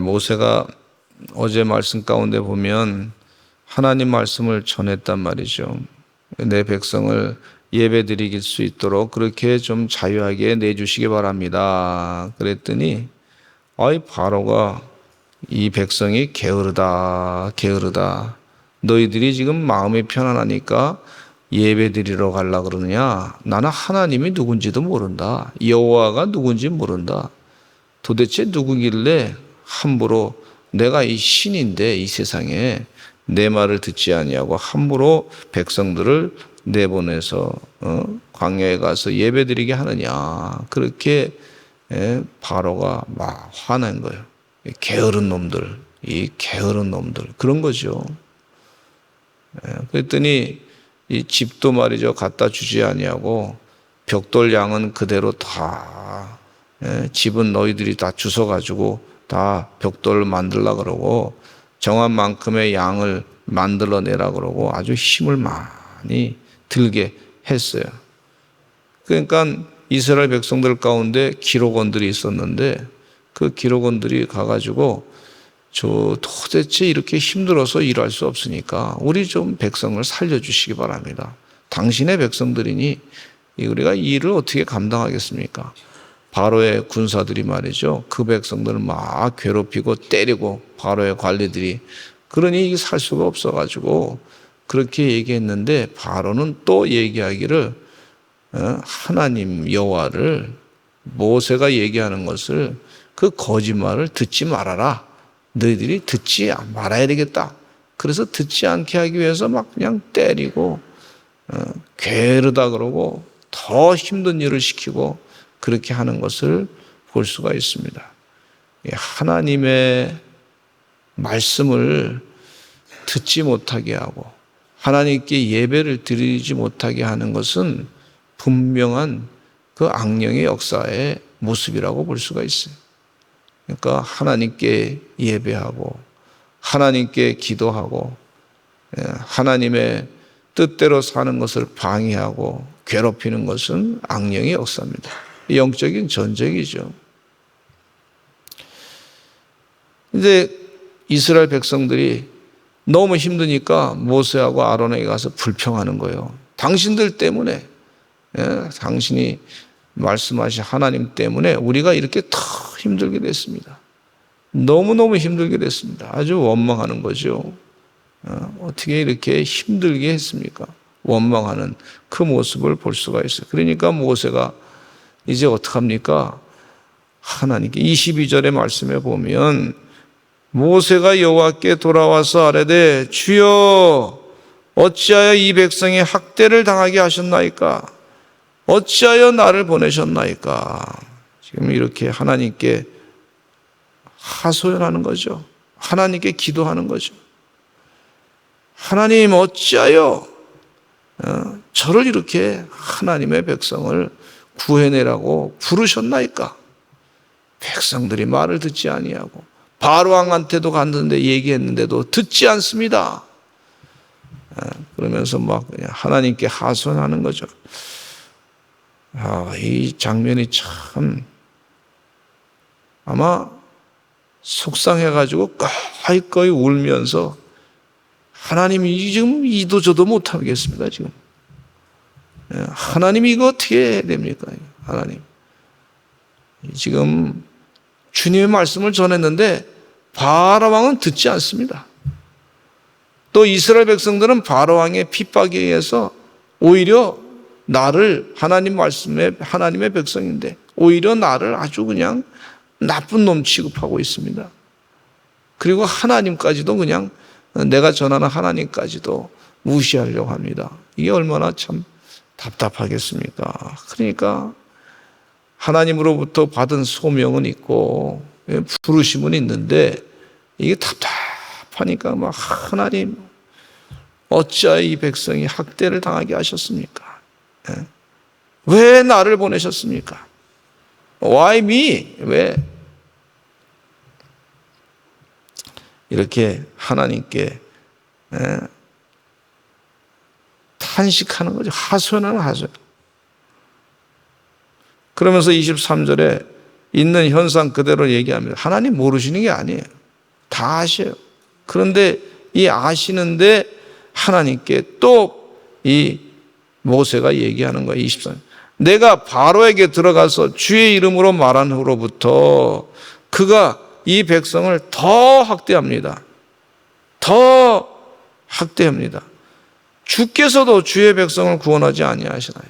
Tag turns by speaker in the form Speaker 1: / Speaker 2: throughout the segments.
Speaker 1: 모세가 어제 말씀 가운데 보면 하나님 말씀을 전했단 말이죠. 내 백성을 예배드릴 수 있도록 그렇게 좀 자유하게 내주시기 바랍니다. 그랬더니 바로가 이 백성이 게으르다 게으르다, 너희들이 지금 마음이 편안하니까 예배드리러 가려 그러느냐? 나는 하나님이 누군지도 모른다. 여호와가 누군지 모른다. 도대체 누구길래 함부로 내가 이 신인데 이 세상에 내 말을 듣지 아니하고 함부로 백성들을 내보내서 광야에 가서 예배드리게 하느냐? 그렇게 바로가 막 화난 거예요. 게으른 놈들, 이 게으른 놈들, 그런 거죠. 그랬더니 이 집도 말이죠, 갖다 주지 아니하고 벽돌 양은 그대로 다, 집은 너희들이 다 주워가지고 다 벽돌을 만들라 그러고 정한 만큼의 양을 만들어내라 그러고 아주 힘을 많이 들게 했어요. 그러니까 이스라엘 백성들 가운데 기록원들이 있었는데 그 기록원들이 가가지고 도대체 이렇게 힘들어서 일할 수 없으니까 우리 좀 백성을 살려주시기 바랍니다. 당신의 백성들이니 우리가 이 일을 어떻게 감당하겠습니까? 바로의 군사들이 말이죠, 그 백성들을 막 괴롭히고 때리고 바로의 관리들이, 그러니 살 수가 없어가지고 그렇게 얘기했는데 바로는 또 얘기하기를 하나님 여호와를, 모세가 얘기하는 것을, 그 거짓말을 듣지 말아라. 너희들이 듣지 말아야 되겠다. 그래서 듣지 않게 하기 위해서 막 그냥 때리고 게으르다 그러고 더 힘든 일을 시키고 그렇게 하는 것을 볼 수가 있습니다. 하나님의 말씀을 듣지 못하게 하고 하나님께 예배를 드리지 못하게 하는 것은 분명한 그 악령의 역사의 모습이라고 볼 수가 있어요. 그러니까 하나님께 예배하고 하나님께 기도하고 하나님의 뜻대로 사는 것을 방해하고 괴롭히는 것은 악령의 역사입니다. 영적인 전쟁이죠. 근데 이스라엘 백성들이 너무 힘드니까 모세하고 아론에게 가서 불평하는 거예요. 당신들 때문에, 당신이 말씀하신 하나님 때문에 우리가 이렇게 더 힘들게 됐습니다. 너무너무 힘들게 됐습니다. 아주 원망하는 거죠. 어떻게 이렇게 힘들게 했습니까? 원망하는 그 모습을 볼 수가 있어요. 그러니까 모세가 이제 어떡합니까? 하나님께 22절의 말씀에 보면 모세가 여호와께 돌아와서 아뢰되 주여 어찌하여 이 백성이 학대를 당하게 하셨나이까? 어찌하여 나를 보내셨나이까? 지금 이렇게 하나님께 하소연하는 거죠. 하나님께 기도하는 거죠. 하나님 어찌하여 저를 이렇게 하나님의 백성을 구해내라고 부르셨나이까? 백성들이 말을 듣지 아니하고 바로 왕한테도 갔는데 얘기했는데도 듣지 않습니다. 그러면서 막 그냥 하나님께 하소연하는 거죠. 이 장면이 참 아마 속상해가지고 꺼이 울면서 하나님이 지금 이도 저도 못하겠습니다. 지금 하나님 이거 어떻게 해야 됩니까? 하나님 지금 주님의 말씀을 전했는데 바로 왕은 듣지 않습니다. 또 이스라엘 백성들은 바로 왕의 핍박에 의해서 오히려 나를, 하나님 말씀에 하나님의 백성인데 오히려 나를 아주 그냥 나쁜 놈 취급하고 있습니다. 그리고 하나님까지도 그냥 내가 전하는 하나님까지도 무시하려고 합니다. 이게 얼마나 참 답답하겠습니까? 그러니까 하나님으로부터 받은 소명은 있고 부르심은 있는데 이게 답답하니까 막 하나님 어찌하여 이 백성이 학대를 당하게 하셨습니까? 왜 나를 보내셨습니까? Why me? 왜? 이렇게 하나님께 탄식하는 거죠. 하소연하는 하소연. 그러면서 23절에 있는 현상 그대로 얘기합니다. 하나님 모르시는 게 아니에요. 다 아셔요. 그런데 이 아시는데 하나님께 또 이 모세가 얘기하는 거예요. 24절. 내가 바로에게 들어가서 주의 이름으로 말한 후로부터 그가 이 백성을 더 학대합니다. 더 학대합니다. 주께서도 주의 백성을 구원하지 아니하시나요?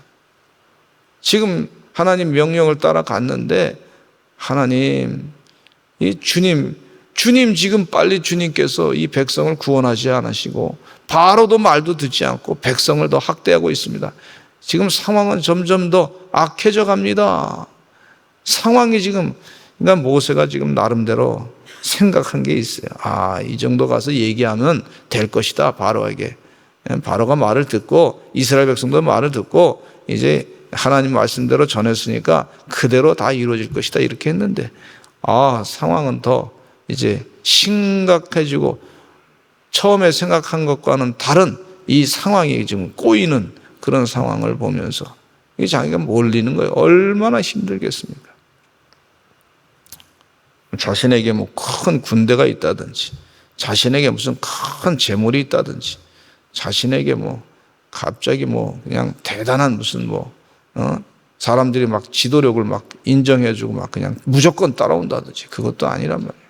Speaker 1: 지금 하나님 명령을 따라갔는데 하나님, 이 주님 지금 빨리 주님께서 이 백성을 구원하지 않으시고 바로도 말도 듣지 않고 백성을 더 학대하고 있습니다. 지금 상황은 점점 더 악해져 갑니다. 상황이 지금, 그러니까 모세가 지금 나름대로 생각한 게 있어요. 이 정도 가서 얘기하면 될 것이다, 바로에게. 바로가 말을 듣고 이스라엘 백성도 말을 듣고 이제 하나님 말씀대로 전했으니까 그대로 다 이루어질 것이다, 이렇게 했는데 상황은 더 이제 심각해지고 처음에 생각한 것과는 다른 이 상황이 지금 꼬이는 그런 상황을 보면서 이게 자기가 몰리는 거예요. 얼마나 힘들겠습니까? 자신에게 뭐 큰 군대가 있다든지, 자신에게 무슨 큰 재물이 있다든지, 자신에게 뭐 갑자기 뭐 그냥 대단한 무슨 사람들이 막 지도력을 막 인정해주고 막 그냥 무조건 따라온다든지, 그것도 아니란 말이에요.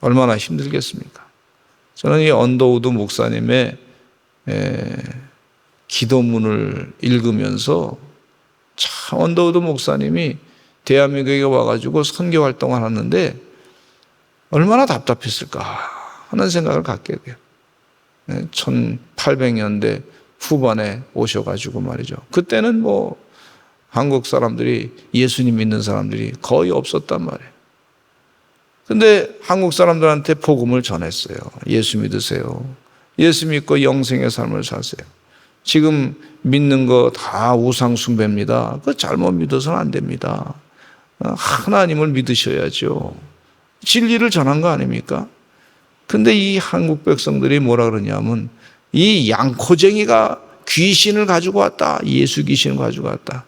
Speaker 1: 얼마나 힘들겠습니까? 저는 이 언더우드 목사님의 기도문을 읽으면서 참 언더우드 목사님이 대한민국에 와가지고 선교 활동을 하는데 얼마나 답답했을까 하는 생각을 갖게 돼요. 1800년대 후반에 오셔가지고 말이죠. 그때는 뭐 한국 사람들이, 예수님 믿는 사람들이 거의 없었단 말이에요. 근데 한국 사람들한테 복음을 전했어요. 예수 믿으세요. 예수 믿고 영생의 삶을 사세요. 지금 믿는 거 다 우상 숭배입니다. 그거 잘못 믿어서는 안 됩니다. 하나님을 믿으셔야죠. 진리를 전한 거 아닙니까? 근데 이 한국 백성들이 뭐라 그러냐면 이 양코쟁이가 귀신을 가지고 왔다. 예수 귀신을 가지고 왔다.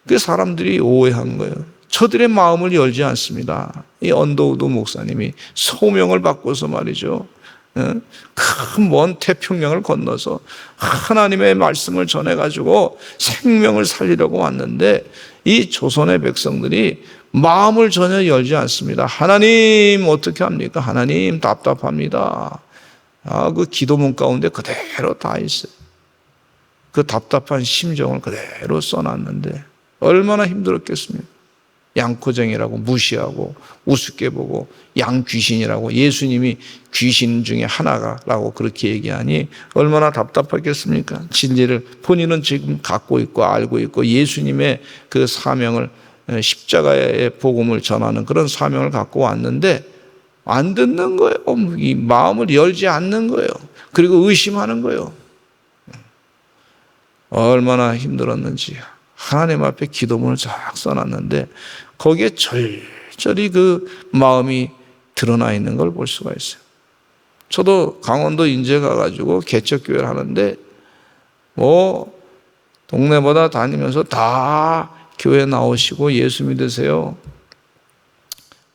Speaker 1: 그 사람들이 오해한 거예요. 저들의 마음을 열지 않습니다. 이 언더우드 목사님이 소명을 받고서 말이죠. 큰 먼 태평양을 건너서 하나님의 말씀을 전해가지고 생명을 살리려고 왔는데 이 조선의 백성들이 마음을 전혀 열지 않습니다. 하나님 어떻게 합니까? 하나님 답답합니다. 그 기도문 가운데 그대로 다 있어요. 그 답답한 심정을 그대로 써놨는데 얼마나 힘들었겠습니까? 양코쟁이라고 무시하고 우습게 보고 양귀신이라고, 예수님이 귀신 중에 하나라고 그렇게 얘기하니 얼마나 답답하겠습니까? 진리를 본인은 지금 갖고 있고 알고 있고 예수님의 그 사명을, 십자가의 복음을 전하는 그런 사명을 갖고 왔는데 안 듣는 거예요. 이 마음을 열지 않는 거예요. 그리고 의심하는 거예요. 얼마나 힘들었는지 하나님 앞에 기도문을 쫙 써놨는데 거기에 절절히 그 마음이 드러나 있는 걸 볼 수가 있어요. 저도 강원도 인제 가가지고 개척교회를 하는데 뭐 동네마다 다니면서 다 교회 나오시고 예수 믿으세요.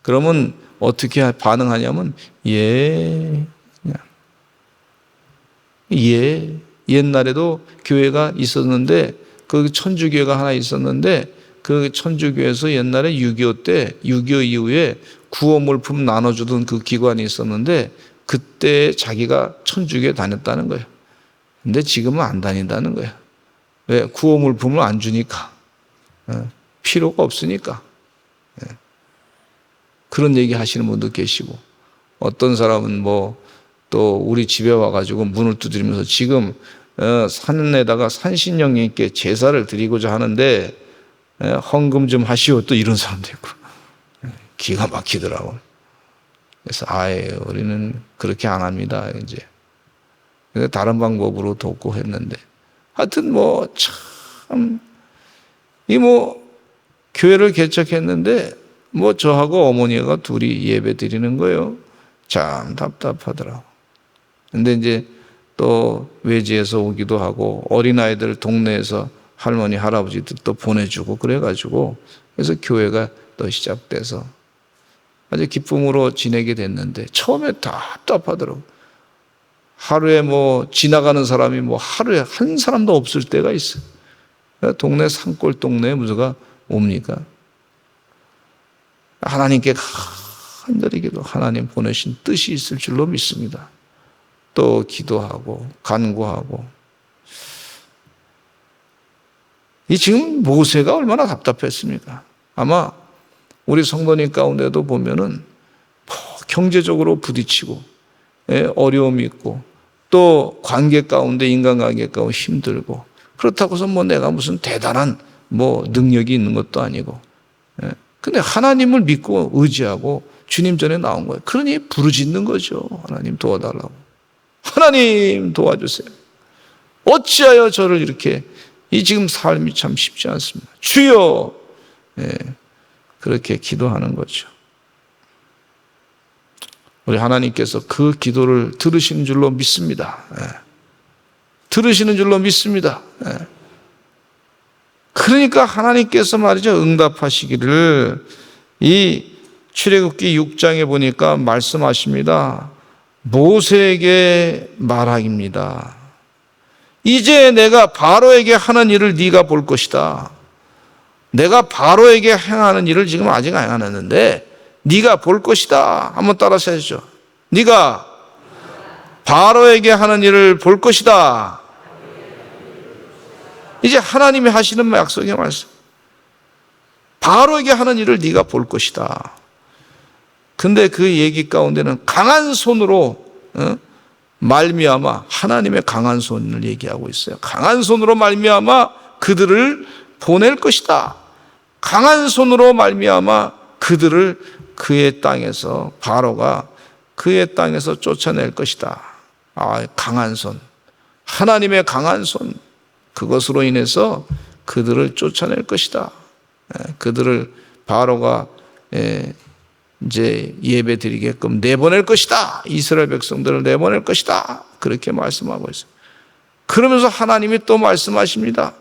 Speaker 1: 그러면 어떻게 반응하냐면 예, 그냥 예. 옛날에도 교회가 있었는데 그 천주교회가 하나 있었는데 그 천주교회에서 옛날에 6.25 때 6.25 이후에 구호물품 나눠주던 그 기관이 있었는데 그때 자기가 천주교에 다녔다는 거예요. 근데 지금은 안 다닌다는 거예요. 왜? 구호물품을 안 주니까. 필요가 없으니까. 그런 얘기 하시는 분도 계시고, 어떤 사람은 뭐 또 우리 집에 와가지고 문을 두드리면서 지금 산에다가 산신령님께 제사를 드리고자 하는데 헌금 좀 하시오, 또 이런 사람도 있고. 기가 막히더라고요. 그래서 우리는 그렇게 안 합니다 이제. 근데 다른 방법으로 돕고 했는데 하여튼 뭐 참 이 뭐 교회를 개척했는데 뭐 저하고 어머니가 둘이 예배 드리는 거예요. 참 답답하더라고. 근데 이제 또 외지에서 오기도 하고 어린아이들 동네에서 할머니, 할아버지들 또 보내주고 그래가지고 그래서 교회가 또 시작돼서 아주 기쁨으로 지내게 됐는데 처음에 답답하더라고. 하루에 뭐 지나가는 사람이 뭐 하루에 한 사람도 없을 때가 있어요. 동네 산골 동네에 무서가 옵니까? 하나님께 간절히 기도, 하나님 보내신 뜻이 있을 줄로 믿습니다. 또 기도하고 간구하고. 이 지금 모세가 얼마나 답답했습니까? 아마 우리 성도님 가운데도 보면은 경제적으로 부딪히고 어려움이 있고 또 관계 가운데 인간관계 가운데 힘들고 그렇다고 해서 뭐 내가 무슨 대단한 뭐 능력이 있는 것도 아니고 근데 하나님을 믿고 의지하고 주님 전에 나온 거예요. 그러니 부르짖는 거죠. 하나님 도와달라고. 하나님 도와주세요. 어찌하여 저를 이렇게 이 지금 삶이 참 쉽지 않습니다. 주여 그렇게 기도하는 거죠. 우리 하나님께서 그 기도를 들으시는 줄로 믿습니다. 들으시는 줄로 믿습니다. 그러니까 하나님께서 말이죠. 응답하시기를 이 출애굽기 6장에 보니까 말씀하십니다. 모세에게 말하기입니다. 이제 내가 바로에게 하는 일을 네가 볼 것이다. 내가 바로에게 행하는 일을 지금 아직 안 했는데 네가 볼 것이다. 한번 따라서 해주죠. 네가 바로에게 하는 일을 볼 것이다. 이제 하나님이 하시는 약속의 말씀. 바로에게 하는 일을 네가 볼 것이다. 근데 그 얘기 가운데는 강한 손으로 말미암아 하나님의 강한 손을 얘기하고 있어요. 강한 손으로 말미암아 그들을 보낼 것이다. 강한 손으로 말미암아 그들을 그의 땅에서 바로가 그의 땅에서 쫓아낼 것이다. 강한 손. 하나님의 강한 손. 그것으로 인해서 그들을 쫓아낼 것이다. 그들을 바로가 이제 예배 드리게끔 내보낼 것이다. 이스라엘 백성들을 내보낼 것이다. 그렇게 말씀하고 있어요. 그러면서 하나님이 또 말씀하십니다.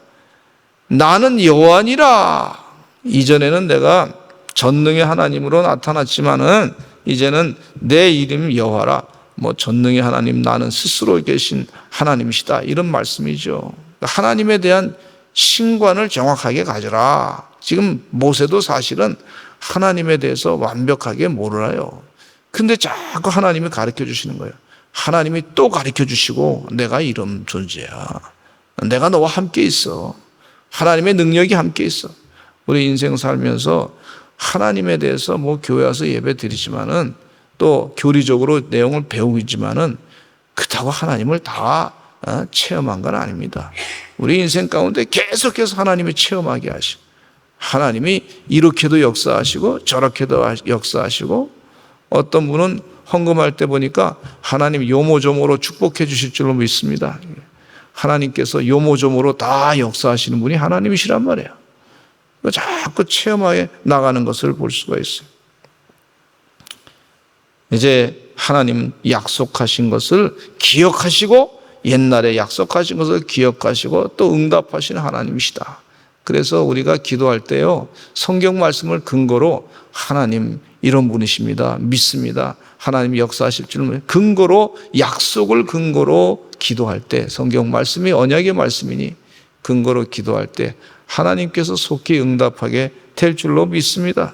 Speaker 1: 나는 여호와니라. 이전에는 내가 전능의 하나님으로 나타났지만은 이제는 내 이름이 여호와라. 뭐 전능의 하나님, 나는 스스로 계신 하나님이시다. 이런 말씀이죠. 하나님에 대한 신관을 정확하게 가져라. 지금 모세도 사실은 하나님에 대해서 완벽하게 몰라요. 근데 자꾸 하나님이 가르쳐 주시는 거예요. 하나님이 또 가르쳐 주시고 내가 이런 존재야. 내가 너와 함께 있어. 하나님의 능력이 함께 있어. 우리 인생 살면서 하나님에 대해서 뭐 교회 와서 예배 드리지만은 또 교리적으로 내용을 배우지만은 그렇다고 하나님을 다 체험한 건 아닙니다. 우리 인생 가운데 계속해서 하나님이 체험하게 하시고 하나님이 이렇게도 역사하시고 저렇게도 역사하시고 어떤 분은 헌금할 때 보니까 하나님 요모조모로 축복해 주실 줄로 믿습니다. 하나님께서 요모조모로 다 역사하시는 분이 하나님이시란 말이에요. 자꾸 체험하게 나가는 것을 볼 수가 있어요. 이제 하나님 약속하신 것을 기억하시고 옛날에 약속하신 것을 기억하시고 또 응답하시는 하나님이시다. 그래서 우리가 기도할 때요, 성경 말씀을 근거로 하나님 이런 분이십니다. 믿습니다. 하나님 역사하실 줄 근거로 약속을 근거로 기도할 때 성경 말씀이 언약의 말씀이니 근거로 기도할 때 하나님께서 속히 응답하게 될 줄로 믿습니다.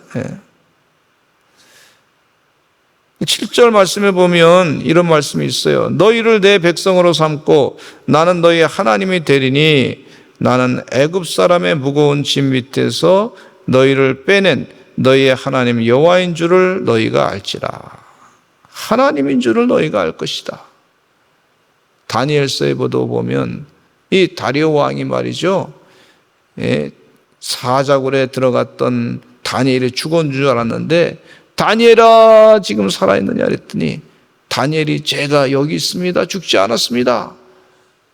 Speaker 1: 7절 말씀에 보면 이런 말씀이 있어요. 너희를 내 백성으로 삼고 나는 너희의 하나님이 되리니 나는 애굽 사람의 무거운 짐 밑에서 너희를 빼낸 너희의 하나님 여호와인 줄을 너희가 알지라. 하나님인 줄을 너희가 알 것이다. 다니엘서에도 보면 이 다리오 왕이 말이죠, 사자굴에 들어갔던 다니엘이 죽은 줄 알았는데 다니엘아 지금 살아있느냐 그랬더니 다니엘이 제가 여기 있습니다. 죽지 않았습니다.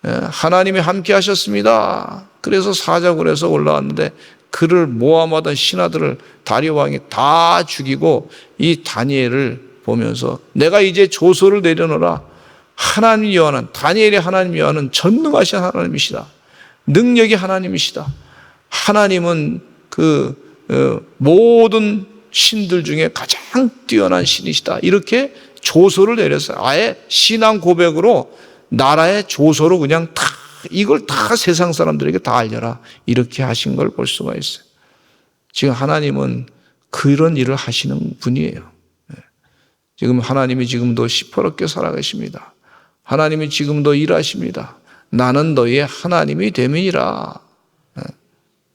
Speaker 1: 하나님이 함께 하셨습니다. 그래서 사자굴에서 올라왔는데 그를 모함하던 신하들을 다리오 왕이 다 죽이고 이 다니엘을 보면서 내가 이제 조소를 내려놓으라. 하나님 여호와는, 다니엘의 하나님 여호와는 전능하신 하나님이시다. 능력이 하나님이시다. 하나님은 모든 신들 중에 가장 뛰어난 신이시다. 이렇게 조서를 내렸어요. 아예 신앙 고백으로 나라의 조서로 그냥 이걸 다 세상 사람들에게 다 알려라. 이렇게 하신 걸 볼 수가 있어요. 지금 하나님은 그런 일을 하시는 분이에요. 지금 하나님이 지금도 시퍼렇게 살아계십니다. 하나님이 지금도 일하십니다. 나는 너희의 하나님이 됨이니라.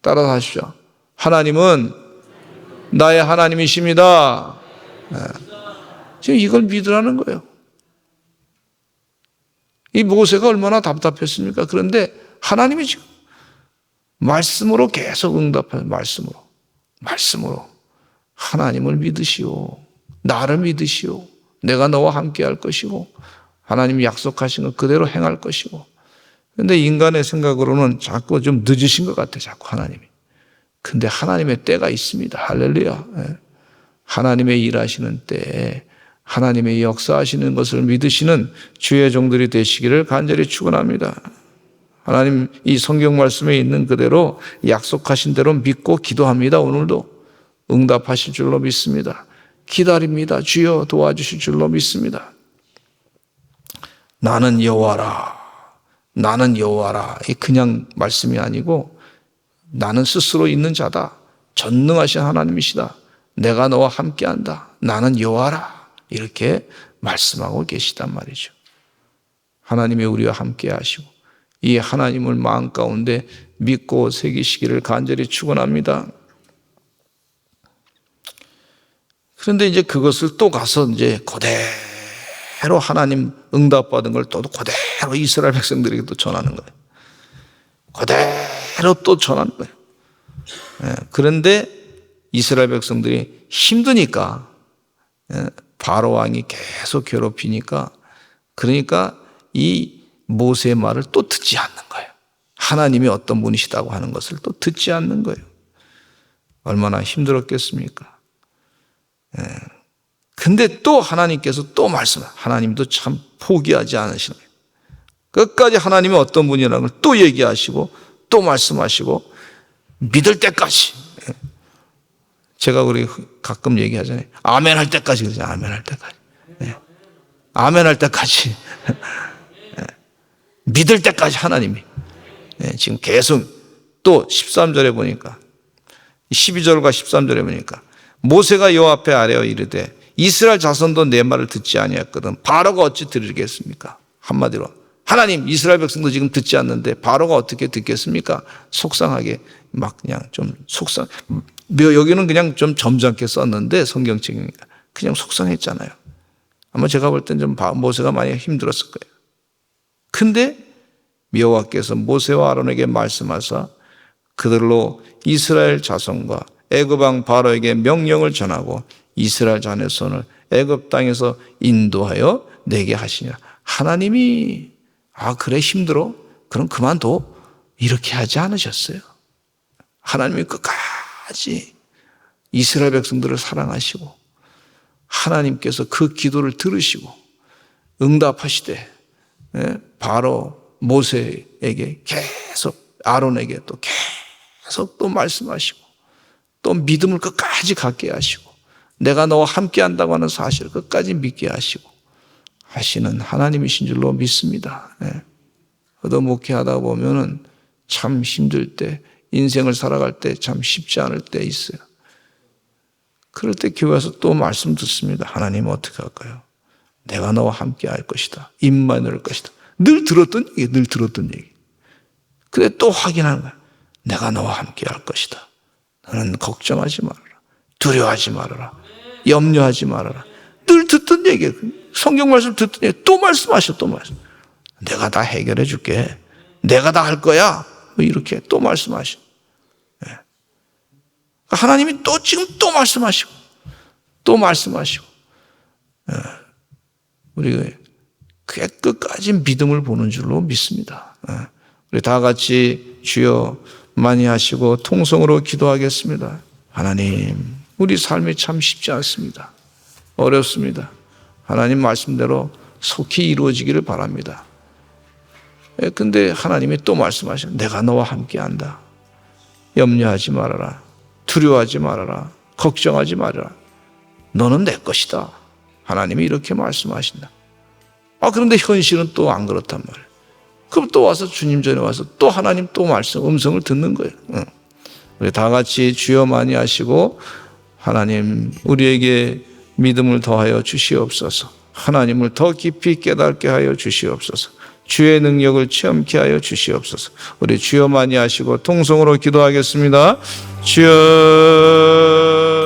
Speaker 1: 따라서 하십시오. 하나님은 나의 하나님이십니다. 지금 이걸 믿으라는 거예요. 이 모세가 얼마나 답답했습니까? 그런데 하나님이 지금 말씀으로 계속 응답하는 말씀으로 하나님을 믿으시오. 나를 믿으시오. 내가 너와 함께 할 것이고 하나님이 약속하신 것 그대로 행할 것이고. 그런데 인간의 생각으로는 자꾸 좀 늦으신 것 같아요. 자꾸 하나님이. 근데 하나님의 때가 있습니다. 할렐루야. 하나님의 일하시는 때에 하나님의 역사하시는 것을 믿으시는 주의 종들이 되시기를 간절히 축원합니다. 하나님 이 성경 말씀에 있는 그대로 약속하신 대로 믿고 기도합니다. 오늘도 응답하실 줄로 믿습니다. 기다립니다. 주여 도와주실 줄로 믿습니다. 나는 여호와라. 나는 여호와라. 이 그냥 말씀이 아니고 나는 스스로 있는 자다. 전능하신 하나님이시다. 내가 너와 함께한다. 나는 여호와라. 이렇게 말씀하고 계시단 말이죠. 하나님이 우리와 함께 하시고 이 하나님을 마음 가운데 믿고 새기시기를 간절히 축원합니다. 그런데 이제 그것을 또 가서 이제 그대로 하나님 응답받은 걸 또 그대로 이스라엘 백성들에게 또 전하는 거예요. 그대로 또 전하는 거예요. 그런데 이스라엘 백성들이 힘드니까 바로 왕이 계속 괴롭히니까 그러니까 이 모세의 말을 또 듣지 않는 거예요. 하나님이 어떤 분이시다고 하는 것을 또 듣지 않는 거예요. 얼마나 힘들었겠습니까? 근데 또 하나님께서 또 하나님도 참 포기하지 않으시는 거예요. 끝까지 하나님이 어떤 분이라는 걸 또 얘기하시고 또 말씀하시고 믿을 때까지. 제가 우리 가끔 얘기하잖아요. 아멘 할 때까지 그러죠. 아멘 할 때까지. 아멘 할 때까지. 믿을 때까지 하나님이. 지금 계속 또 13절에 보니까 12절과 13절에 보니까 모세가 여호와 앞에 아뢰어 이르되 이스라엘 자손도 내 말을 듣지 아니했거든 바로가 어찌 들으겠습니까? 한마디로 하나님 이스라엘 백성도 지금 듣지 않는데 바로가 어떻게 듣겠습니까? 속상하게 막 그냥 좀 여기는 그냥 좀 점잖게 썼는데 성경책이니까 그냥 속상했잖아요. 아마 제가 볼 땐 좀 모세가 많이 힘들었을 거예요. 근데 여호와께서 모세와 아론에게 말씀하사 그들로 이스라엘 자손과 애굽 왕 바로에게 명령을 전하고 이스라엘 자손의 손을 애굽 땅에서 인도하여 내게 하시니라. 하나님이 그래 힘들어? 그럼 그만둬? 이렇게 하지 않으셨어요. 하나님이 끝까지 이스라엘 백성들을 사랑하시고 하나님께서 그 기도를 들으시고 응답하시되 바로 모세에게 계속 아론에게 또 계속 또 말씀하시고 또 믿음을 끝까지 갖게 하시고 내가 너와 함께 한다고 하는 사실을 끝까지 믿게 하시고 하시는 하나님이신 줄로 믿습니다. 그도 목회하다 보면은 참 힘들 때 인생을 살아갈 때 참 쉽지 않을 때 있어요. 그럴 때 교회에서 또 말씀 듣습니다. 하나님 어떻게 할까요? 내가 너와 함께 할 것이다. 임마누엘 것이다. 늘 들었던 얘기. 근데 또 확인하는 거야. 내가 너와 함께 할 것이다. 너는 걱정하지 말아라. 두려워하지 말아라. 염려하지 말아라. 늘 듣던 얘기예요. 성경 말씀 듣던 얘기 또 말씀하셔. 내가 다 해결해 줄게. 내가 다 할 거야. 이렇게 또 말씀하시고. 하나님이 또 지금 또 말씀하시고. 우리 끝까지 믿음을 보는 줄로 믿습니다. 우리 다 같이 주여 많이 하시고 통성으로 기도하겠습니다. 하나님, 우리 삶이 참 쉽지 않습니다. 어렵습니다. 하나님 말씀대로 속히 이루어지기를 바랍니다. 근데 하나님이 또 말씀하셔. 내가 너와 함께한다. 염려하지 말아라. 두려워하지 말아라. 걱정하지 말아라. 너는 내 것이다. 하나님이 이렇게 말씀하신다. 그런데 현실은 또 안 그렇단 말이에요. 그럼 또 와서 주님 전에 와서 또 하나님 또 음성을 듣는 거예요. 우리 다 같이 주여 많이 하시고, 하나님 우리에게 믿음을 더하여 주시옵소서. 하나님을 더 깊이 깨닫게 하여 주시옵소서. 주의 능력을 체험케 하여 주시옵소서. 우리 주여 많이 하시고 통성으로 기도하겠습니다. 주여